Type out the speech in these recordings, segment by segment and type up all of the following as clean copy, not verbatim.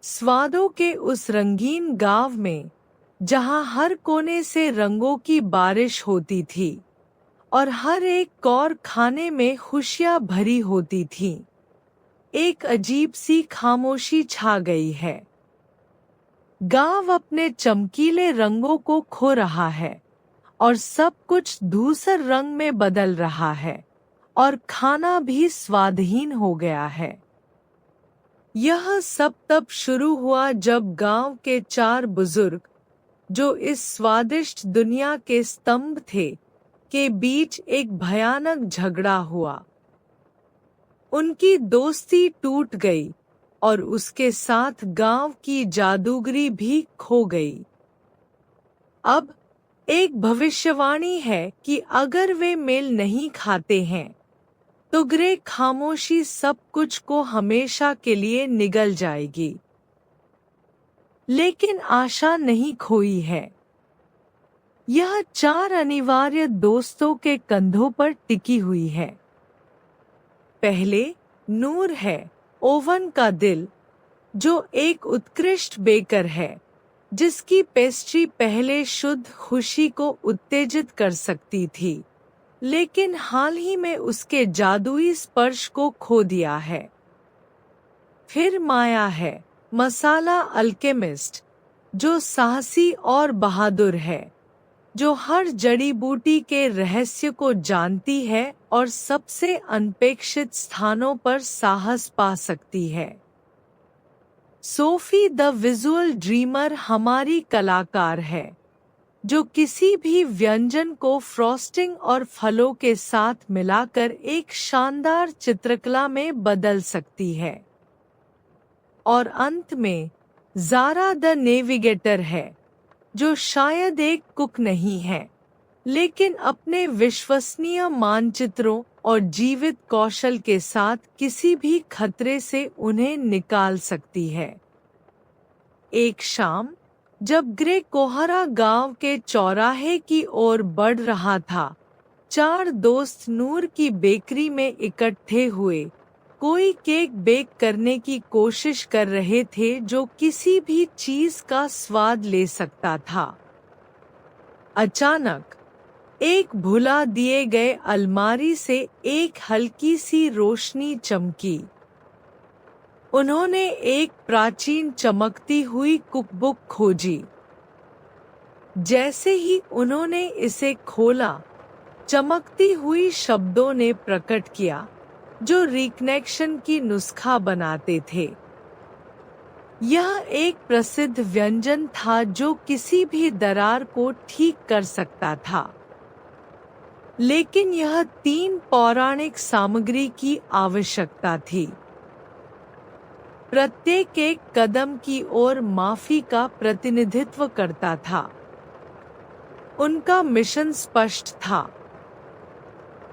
स्वादों के उस रंगीन गांव में, जहां हर कोने से रंगों की बारिश होती थी और हर एक कौर खाने में खुशियां भरी होती थी, एक अजीब सी खामोशी छा गई है। गांव अपने चमकीले रंगों को खो रहा है और सब कुछ धूसर रंग में बदल रहा है और खाना भी स्वादहीन हो गया है। यह सब तब शुरू हुआ जब गांव के 4 बुजुर्ग, जो इस स्वादिष्ट दुनिया के स्तंभ थे, के बीच एक भयानक झगड़ा हुआ। उनकी दोस्ती टूट गई और उसके साथ गांव की जादूगरी भी खो गई। अब एक भविष्यवाणी है कि अगर वे मेल नहीं खाते हैं तो ग्रे खामोशी सब कुछ को हमेशा के लिए निगल जाएगी। लेकिन आशा नहीं खोई है। यह 4 अनिवार्य दोस्तों के कंधों पर टिकी हुई है। पहले नूर है, ओवन का दिल, जो एक उत्कृष्ट बेकर है, जिसकी पेस्ट्री पहले शुद्ध खुशी को उत्तेजित कर सकती थी, लेकिन हाल ही में उसके जादुई स्पर्श को खो दिया है। फिर माया है, मसाला अल्केमिस्ट, जो साहसी और बहादुर है, जो हर जड़ी बूटी के रहस्य को जानती है और सबसे अनपेक्षित स्थानों पर साहस पा सकती है। सोफी द विजुअल ड्रीमर हमारी कलाकार है, जो किसी भी व्यंजन को फ्रॉस्टिंग और फलों के साथ मिलाकर एक शानदार चित्रकला में बदल सकती है। और अंत में ज़ारा द नेविगेटर है, जो शायद एक कुक नहीं है, लेकिन अपने विश्वसनीय मानचित्रों और जीवित कौशल के साथ किसी भी खतरे से उन्हें निकाल सकती है। एक शाम, जब ग्रे कोहरा गांव के चौराहे की ओर बढ़ रहा था, 4 दोस्त नूर की बेकरी में इकट्ठे हुए, कोई केक बेक करने की कोशिश कर रहे थे जो किसी भी चीज का स्वाद ले सकता था। अचानक एक भुला दिए गए अलमारी से एक हल्की सी रोशनी चमकी। उन्होंने एक प्राचीन चमकती हुई कुकबुक खोजी। जैसे ही उन्होंने इसे खोला, चमकती हुई शब्दों ने प्रकट किया, जो रिकनेक्शन की नुस्खा बनाते थे। यह एक प्रसिद्ध व्यंजन था जो किसी भी दरार को ठीक कर सकता था। लेकिन यह 3 पौराणिक सामग्री की आवश्यकता थी। प्रत्येक एक कदम की ओर माफी का प्रतिनिधित्व करता था। उनका मिशन स्पष्ट था।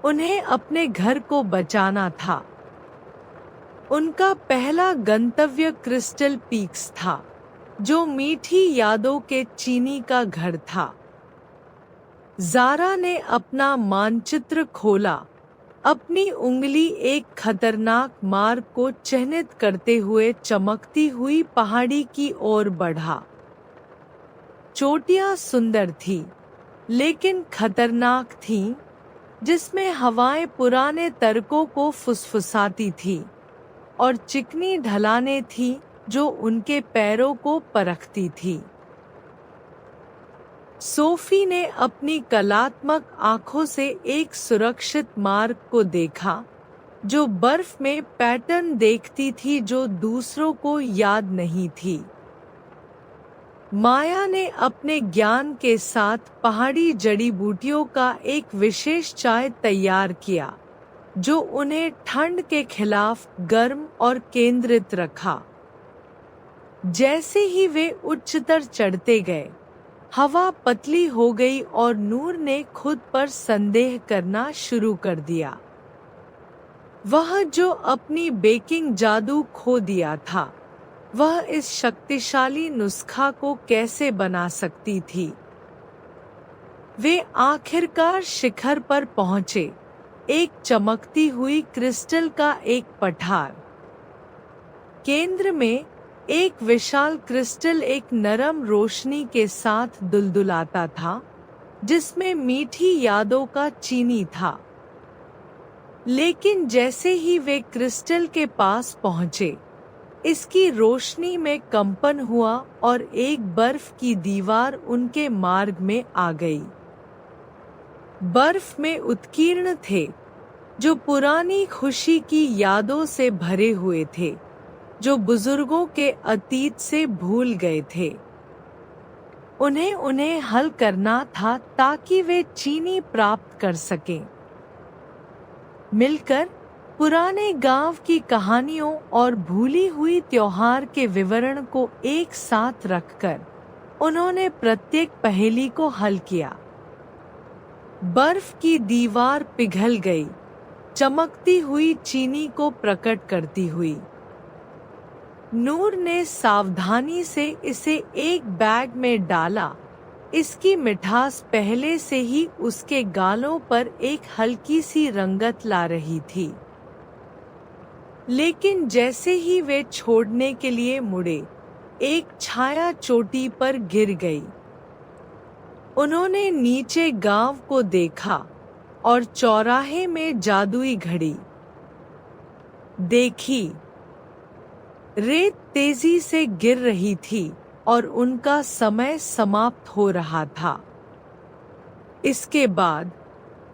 उन्हें अपने घर को बचाना था। उनका पहला गंतव्य क्रिस्टल पीक्स था, जो मीठी यादों के चीनी का घर था। ज़ारा ने अपना मानचित्र खोला, अपनी उंगली एक खतरनाक मार्ग को चिह्नित करते हुए चमकती हुई पहाड़ी की ओर बढ़ा। चोटियां सुंदर थी, लेकिन खतरनाक थीं, जिसमें हवाएं पुराने तर्कों को फुसफुसाती थी और चिकनी ढलानें थीं जो उनके पैरों को परखती थी। सोफी ने अपनी कलात्मक आंखों से एक सुरक्षित मार्ग को देखा, जो बर्फ में पैटर्न देखती थी जो दूसरों को याद नहीं थी। माया ने अपने ज्ञान के साथ पहाड़ी जड़ी बूटियों का एक विशेष चाय तैयार किया, जो उन्हें ठंड के खिलाफ गर्म और केंद्रित रखा। जैसे ही वे उच्चतर चढ़ते गए, हवा पतली हो गई और नूर ने खुद पर संदेह करना शुरू कर दिया। वह जो अपनी बेकिंग जादू खो दिया था, वह इस शक्तिशाली नुस्खा को कैसे बना सकती थी? वे आखिरकार शिखर पर पहुंचे, एक चमकती हुई क्रिस्टल का एक पठार। केंद्र में एक विशाल क्रिस्टल एक नरम रोशनी के साथ दुलदुलाता था, जिसमें मीठी यादों का चीनी था। लेकिन जैसे ही वे क्रिस्टल के पास पहुंचे, इसकी रोशनी में कंपन हुआ और एक बर्फ की दीवार उनके मार्ग में आ गई। बर्फ में उत्कीर्ण थे, जो पुरानी खुशी की यादों से भरे हुए थे, जो बुजुर्गों के अतीत से भूल गए थे। उन्हें हल करना था ताकि वे चीनी प्राप्त कर सकें। मिलकर पुराने गांव की कहानियों और भूली हुई त्योहार के विवरण को एक साथ रखकर उन्होंने प्रत्येक पहेली को हल किया। बर्फ की दीवार पिघल गई, चमकती हुई चीनी को प्रकट करती हुई। नूर ने सावधानी से इसे एक बैग में डाला। इसकी मिठास पहले से ही उसके गालों पर एक हल्की सी रंगत ला रही थी। लेकिन जैसे ही वे छोड़ने के लिए मुड़े, एक छाया चोटी पर गिर गई। उन्होंने नीचे गांव को देखा और चौराहे में जादुई घड़ी देखी। रेत तेजी से गिर रही थी और उनका समय समाप्त हो रहा था। इसके बाद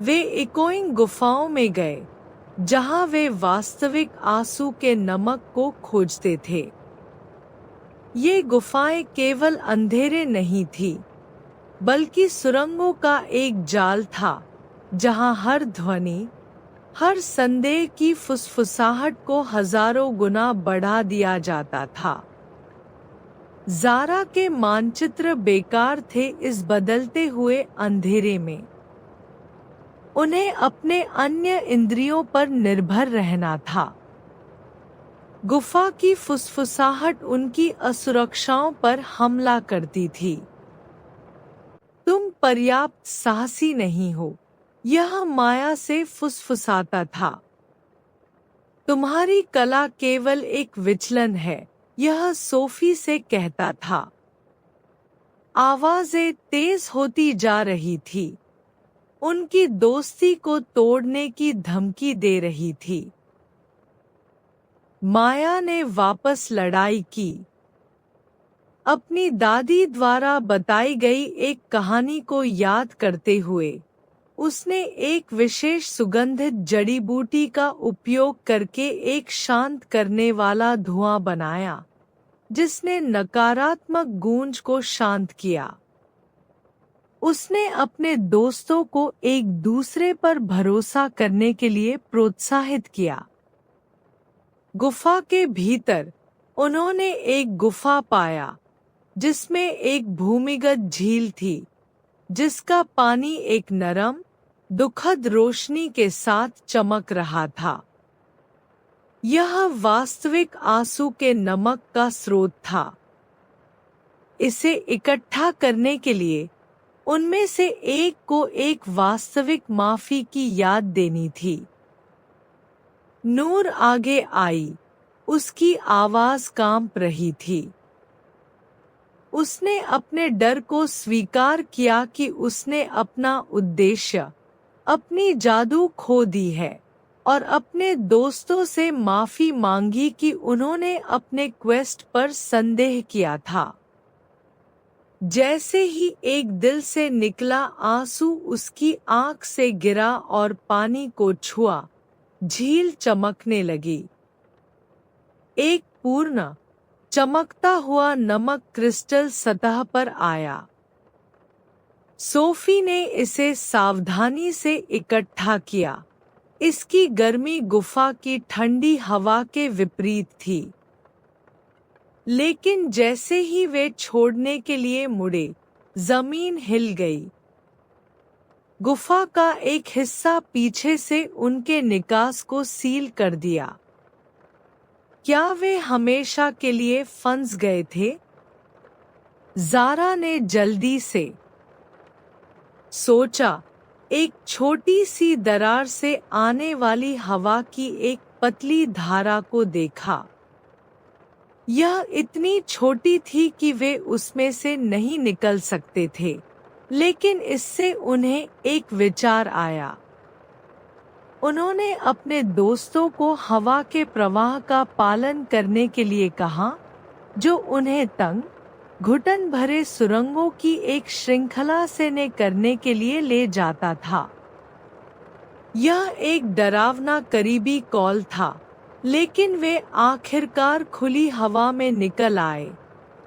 वे इकोइंग गुफाओं में गए, जहां वे वास्तविक आंसू के नमक को खोजते थे। ये गुफाएं केवल अंधेरे नहीं थी, बल्कि सुरंगों का एक जाल था, जहां हर ध्वनि, हर संदेह की फुसफुसाहट को हजारों गुना बढ़ा दिया जाता था। ज़ारा के मानचित्र बेकार थे इस बदलते हुए अंधेरे में। उन्हें अपने अन्य इंद्रियों पर निर्भर रहना था। गुफा की फुसफुसाहट उनकी असुरक्षाओं पर हमला करती थी। तुम पर्याप्त साहसी नहीं हो, यह माया से फुसफुसाता था। तुम्हारी कला केवल एक विचलन है, यह सोफी से कहता था। आवाजें तेज होती जा रही थी, उनकी दोस्ती को तोड़ने की धमकी दे रही थी। माया ने वापस लड़ाई की। अपनी दादी द्वारा बताई गई एक कहानी को याद करते हुए, उसने एक विशेष सुगंधित जड़ी बूटी का उपयोग करके एक शांत करने वाला धुआं बनाया, जिसने नकारात्मक गूंज को शांत किया। उसने अपने दोस्तों को एक दूसरे पर भरोसा करने के लिए प्रोत्साहित किया। गुफा के भीतर उन्होंने एक गुफा पाया, जिसमें एक भूमिगत झील थी, जिसका पानी एक नरम, दुखद रोशनी के साथ चमक रहा था। यह वास्तविक आंसू के नमक का स्रोत था। इसे इकट्ठा करने के लिए उनमें से एक को एक वास्तविक माफी की याद देनी थी। नूर आगे आई, उसकी आवाज कांप रही थी। उसने अपने डर को स्वीकार किया कि उसने अपना उद्देश्य, अपनी जादू खो दी है, और अपने दोस्तों से माफी मांगी कि उन्होंने अपने क्वेस्ट पर संदेह किया था। जैसे ही एक दिल से निकला आंसू उसकी आंख से गिरा और पानी को छुआ, झील चमकने लगी। एक पूर्ण, चमकता हुआ नमक क्रिस्टल सतह पर आया। सोफी ने इसे सावधानी से इकट्ठा किया। इसकी गर्मी गुफा की ठंडी हवा के विपरीत थी। लेकिन जैसे ही वे छोड़ने के लिए मुड़े, जमीन हिल गई। गुफा का एक हिस्सा पीछे से उनके निकास को सील कर दिया। क्या वे हमेशा के लिए फंस गए थे? ज़ारा ने जल्दी से सोचा। एक छोटी सी दरार से आने वाली हवा की एक पतली धारा को देखा। यह इतनी छोटी थी कि वे उसमें से नहीं निकल सकते थे, लेकिन इससे उन्हें एक विचार आया। उन्होंने अपने दोस्तों को हवा के प्रवाह का पालन करने के लिए कहा, जो उन्हें तंग, घुटन भरे सुरंगों की एक श्रृंखला से ने करने के लिए ले जाता था। यह एक डरावना करीबी कॉल था, लेकिन वे आखिरकार खुली हवा में निकल आए,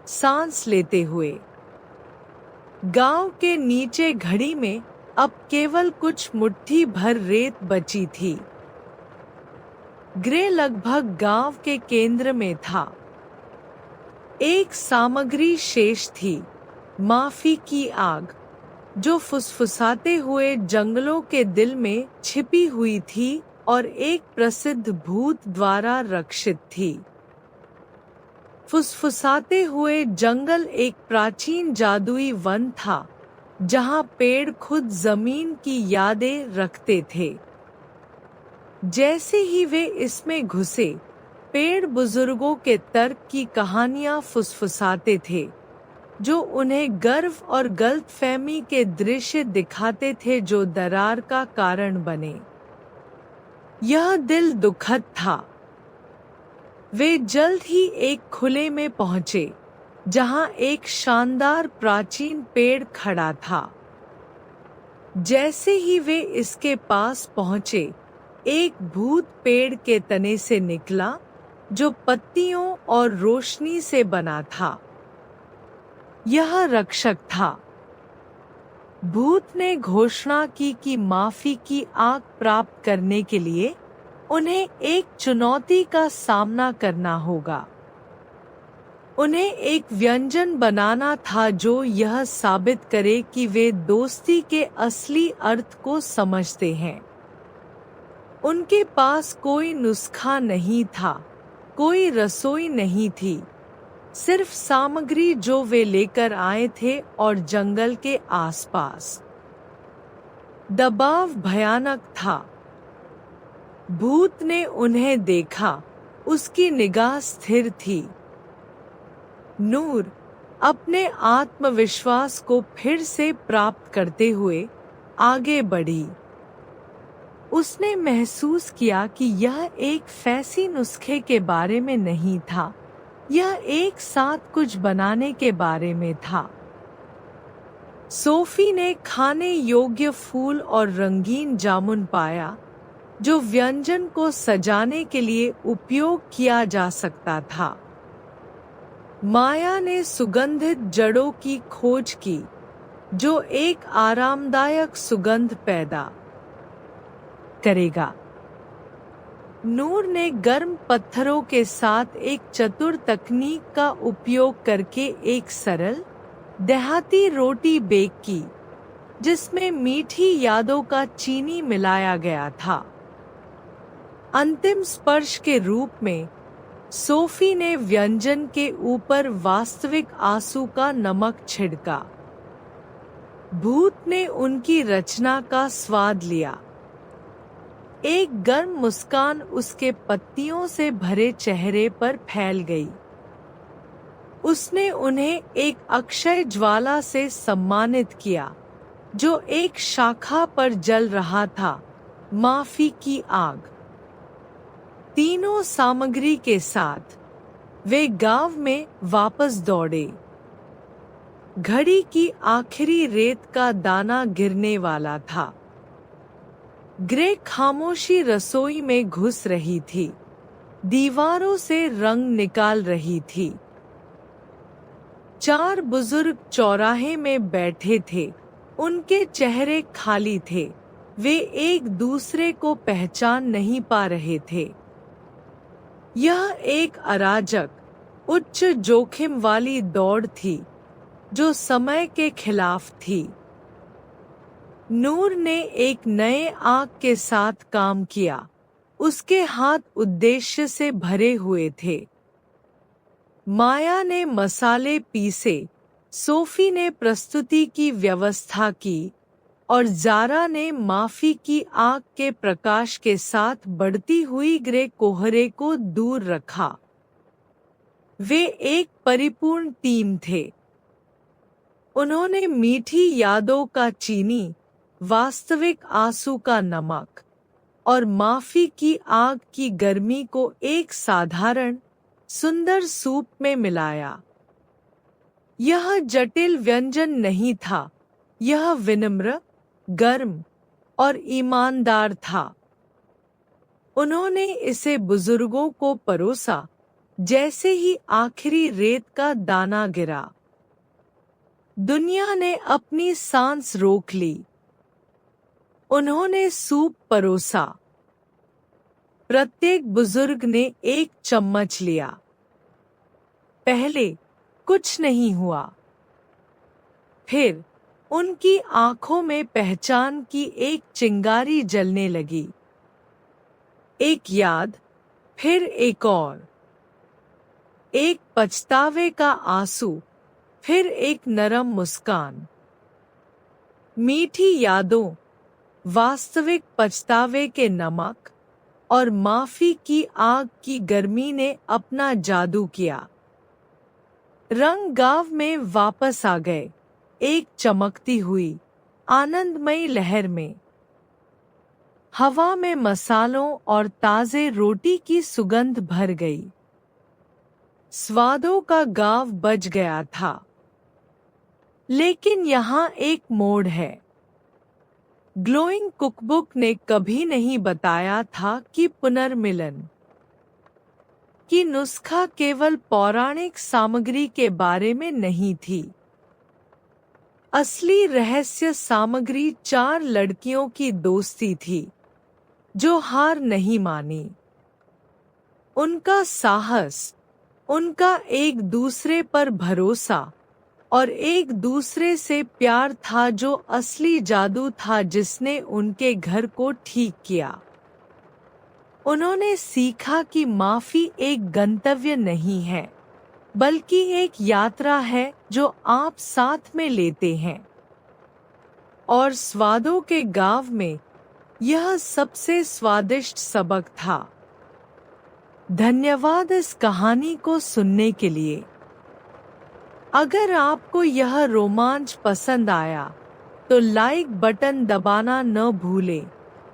सांस लेते हुए। गांव के नीचे घड़ी में अब केवल कुछ मुट्ठी भर रेत बची थी। ग्रे लगभग गांव के केंद्र में था। एक सामग्री शेष थी, माफी की आग, जो फुसफुसाते हुए जंगलों के दिल में छिपी हुई थी और एक प्रसिद्ध भूत द्वारा रक्षित थी। फुसफुसाते हुए जंगल एक प्राचीन जादुई वन था, जहां पेड़ खुद जमीन की यादें रखते थे। जैसे ही वे इसमें घुसे, पेड़ बुजुर्गों के तर्क की कहानियां फुसफुसाते थे, जो उन्हें गर्व और गलतफहमी के दृश्य दिखाते थे जो दरार का कारण बने। यह दिल दुखद था। वे जल्द ही एक खुले में पहुंचे, जहां एक शानदार प्राचीन पेड़ खड़ा था। जैसे ही वे इसके पास पहुंचे, एक भूत पेड़ के तने से निकला, जो पत्तियों और रोशनी से बना था। यह रक्षक था। भूत ने घोषणा की कि माफी की आग प्राप्त करने के लिए उन्हें एक चुनौती का सामना करना होगा। उन्हें एक व्यंजन बनाना था जो यह साबित करे कि वे दोस्ती के असली अर्थ को समझते हैं। उनके पास कोई नुस्खा नहीं था, कोई रसोई नहीं थी, सिर्फ सामग्री जो वे लेकर आए थे और जंगल के आसपास। दबाव भयानक था। भूत ने उन्हें देखा, उसकी निगाह स्थिर थी। नूर, अपने आत्मविश्वास को फिर से प्राप्त करते हुए, आगे बढ़ी। उसने महसूस किया कि यह एक फैंसी नुस्खे के बारे में नहीं था, यह एक साथ कुछ बनाने के बारे में था। सोफी ने खाने योग्य फूल और रंगीन जामुन पाया, जो व्यंजन को सजाने के लिए उपयोग किया जा सकता था। माया ने सुगंधित जड़ों की खोज की, जो एक आरामदायक सुगंध पैदा करेगा। नूर ने गर्म पत्थरों के साथ एक चतुर तकनीक का उपयोग करके एक सरल, देहाती रोटी बेक की, जिसमें मीठी यादों का चीनी मिलाया गया था। अंतिम स्पर्श के रूप में, सोफी ने व्यंजन के ऊपर वास्तविक आंसू का नमक छिड़का। भूत ने उनकी रचना का स्वाद लिया। एक गर्म मुस्कान उसके पत्तियों से भरे चेहरे पर फैल गई। उसने उन्हें एक अक्षय ज्वाला से सम्मानित किया, जो एक शाखा पर जल रहा था, माफी की आग। तीनों सामग्री के साथ वे गांव में वापस दौड़े। घड़ी की आखिरी रेत का दाना गिरने वाला था। ग्रे खामोशी रसोई में घुस रही थी, दीवारों से रंग निकाल रही थी। चार बुजुर्ग चौराहे में बैठे थे, उनके चेहरे खाली थे, वे एक दूसरे को पहचान नहीं पा रहे थे। यह एक अराजक, उच्च जोखिम वाली दौड़ थी, जो समय के खिलाफ थी। नूर ने एक नए आग के साथ काम किया, उसके हाथ उद्देश्य से भरे हुए थे। माया ने मसाले पीसे, सोफी ने प्रस्तुति की व्यवस्था की, और जारा ने माफी की आग के प्रकाश के साथ बढ़ती हुई ग्रे कोहरे को दूर रखा। वे एक परिपूर्ण टीम थे। उन्होंने मीठी यादों का चीनी, वास्तविक आंसू का नमक और माफी की आग की गर्मी को एक साधारण, सुंदर सूप में मिलाया। यह जटिल व्यंजन नहीं था, यह विनम्र, गर्म और ईमानदार था। उन्होंने इसे बुजुर्गों को परोसा जैसे ही आखिरी रेत का दाना गिरा। दुनिया ने अपनी सांस रोक ली। उन्होंने सूप परोसा। प्रत्येक बुजुर्ग ने एक चम्मच लिया। पहले कुछ नहीं हुआ। फिर उनकी आंखों में पहचान की एक चिंगारी जलने लगी। एक याद, फिर एक और। एक पछतावे का आंसू, फिर एक नरम मुस्कान। मीठी यादों, वास्तविक पछतावे के नमक और माफी की आग की गर्मी ने अपना जादू किया। रंग गांव में वापस आ गए, एक चमकती हुई, आनंदमयी लहर में। हवा में मसालों और ताजे रोटी की सुगंध भर गई। स्वादों का गांव बज गया था। लेकिन यहाँ एक मोड़ है। ग्लोइंग कुकबुक ने कभी नहीं बताया था कि पुनर्मिलन की नुस्खा केवल पौराणिक सामग्री के बारे में नहीं थी। असली रहस्य सामग्री 4 लड़कियों की दोस्ती थी, जो हार नहीं मानी। उनका साहस, उनका एक दूसरे पर भरोसा और एक दूसरे से प्यार था जो असली जादू था जिसने उनके घर को ठीक किया। उन्होंने सीखा कि माफी एक गंतव्य नहीं है, बल्कि एक यात्रा है जो आप साथ में लेते हैं। और स्वादों के गांव में यह सबसे स्वादिष्ट सबक था। धन्यवाद इस कहानी को सुनने के लिए। अगर आपको यह रोमांच पसंद आया तो लाइक बटन दबाना न भूलें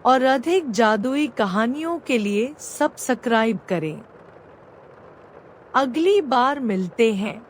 और अधिक जादुई कहानियों के लिए सब्सक्राइब करें। अगली बार मिलते हैं।